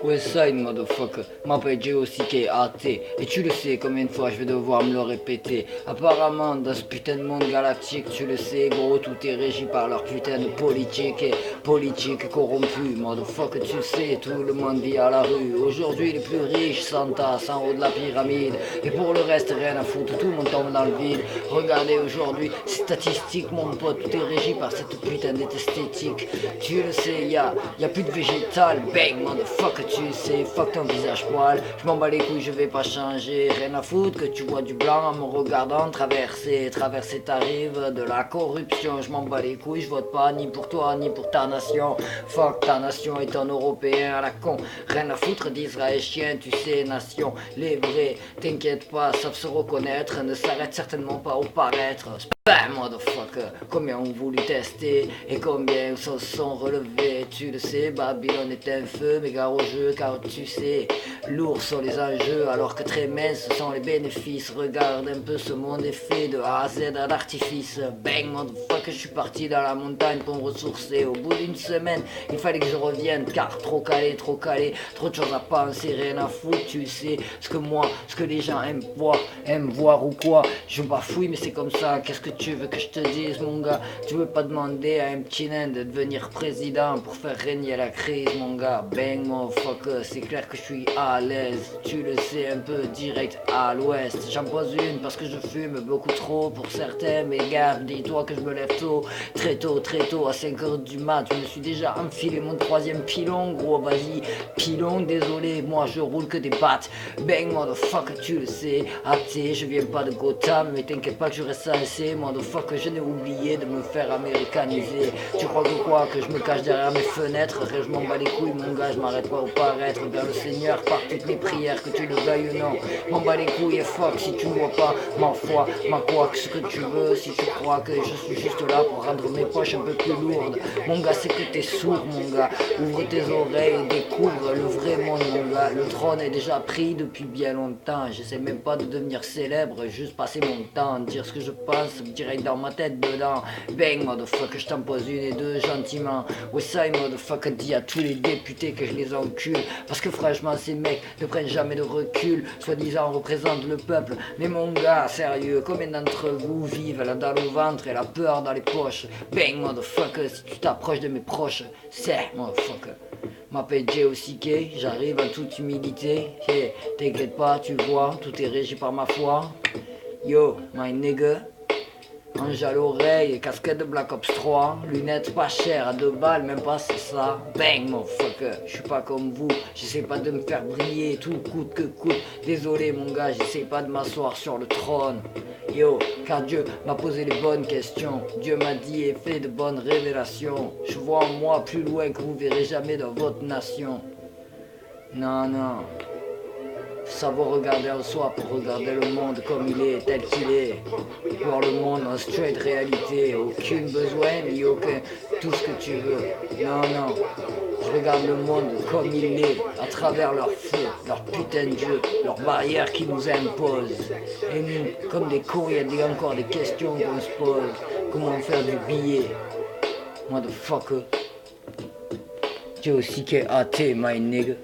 Westside motherfucker, m'appelle J.O.C.K.A.T. Et tu le sais combien de fois je vais devoir me le répéter. Apparemment dans ce putain de monde galactique, tu le sais gros, tout est régi par leur putain de politique et politique corrompue. Motherfucker, tu le sais, tout le monde vit à la rue. Aujourd'hui les plus riches s'entassent en haut de la pyramide. Et pour le reste rien à foutre, tout le monde tombe dans le vide. Regardez aujourd'hui, c'est statistique mon pote, tout est régi par cette putain d'esthétique. Tu le sais, y a plus de végétal, bang motherfucker. Tu sais, fuck ton visage poil, je m'en bats les couilles, je vais pas changer. Rien à foutre que tu vois du blanc en me regardant traverser ta rive de la corruption. Je m'en bats les couilles, je vote pas ni pour toi ni pour ta nation. Fuck ta nation et ton européen à la con. Rien à foutre d'israélien, tu sais, nation. Les vrais, t'inquiète pas, savent se reconnaître, ne s'arrêtent certainement pas au paraître. Bam motherfucker, combien ont voulu tester et combien se sont relevés. Tu le sais, Babylone est un feu méga au jeu, car tu sais, lourds sont les enjeux alors que très minces sont les bénéfices. Regarde un peu ce monde est fait de A à Z à l'artifice. Bang motherfucker, je suis parti dans la montagne pour me ressourcer. Au bout d'une semaine, il fallait que je revienne car trop calé, trop de choses à penser, rien à foutre. Tu sais, ce que les gens aiment voir ou quoi. Je bafouille mais c'est comme ça, qu'est-ce que tu veux que je te dise mon gars? Tu veux pas demander à un petit nain de devenir président pour faire régner la crise mon gars? Bang motherfucker, c'est clair que je suis à l'aise. Tu le sais un peu direct à l'ouest. J'en pose une parce que je fume beaucoup trop pour certains. Mais gars, dis-toi que je me lève très tôt à 5h du mat. Je me suis déjà enfilé mon 3e pilon. Gros vas-y, pilon, désolé, moi je roule que des battes. Bang motherfucker, tu le sais. Athée, je viens pas de Gotham, mais t'inquiète pas que je reste censé. Motherfucker, je n'ai oublié de me faire américaniser. Tu crois que quoi, que je me cache derrière mes fenêtres? Je m'en bats les couilles mon gars, je m'arrête pas au paraître vers le Seigneur par toutes mes prières, que tu le veuilles ou non. M'en bats les couilles et fuck si tu ne vois pas ma foi, ma quoi, que ce que tu veux. Si tu crois que je suis juste là pour rendre mes poches un peu plus lourdes, mon gars, c'est que t'es sourd mon gars. Ouvre tes oreilles et découvre le vrai monde mon gars. Le trône est déjà pris depuis bien longtemps. J'essaie même pas de devenir célèbre, juste passer mon temps, dire ce que je pense direct dans ma tête dedans. Bang motherfucker, je t'en pose une et deux gentiment. Westside motherfucker, dis à tous les députés que je les encule. Parce que franchement ces mecs ne prennent jamais de recul. Soi-disant représentent le peuple. Mais mon gars, sérieux, combien d'entre vous vivent la dalle au ventre et la peur dans les poches? Bang motherfucker, si tu t'approches de mes proches, c'est motherfucker. M'appelle J.O.C.K, j'arrive en toute humilité. Hey, t'inquiète pas, tu vois, tout est régi par ma foi. Yo, my nigga. Ange à l'oreille, casquette de Black Ops 3, lunettes pas chères à 2 balles, même pas c'est ça. Bang motherfucker, je suis pas comme vous, j'essaie pas de me faire briller, tout coûte que coûte. Désolé mon gars, j'essaie pas de m'asseoir sur le trône. Yo, car Dieu m'a posé les bonnes questions, Dieu m'a dit et fait de bonnes révélations. Je vois en moi plus loin que vous verrez jamais dans votre nation. Non. Savoir regarder en soi pour regarder le monde comme il est, tel qu'il est. Voir le monde en straight réalité, aucun besoin ni aucun tout ce que tu veux. Non. Je regarde le monde comme il est, à travers leur feu, leur putain de jeu, leurs barrières qui nous imposent. Et nous, comme des cons, il y a encore des questions qu'on se pose. Comment faire du billet? Motherfucker. J.O.C.K.A.T, my nigga.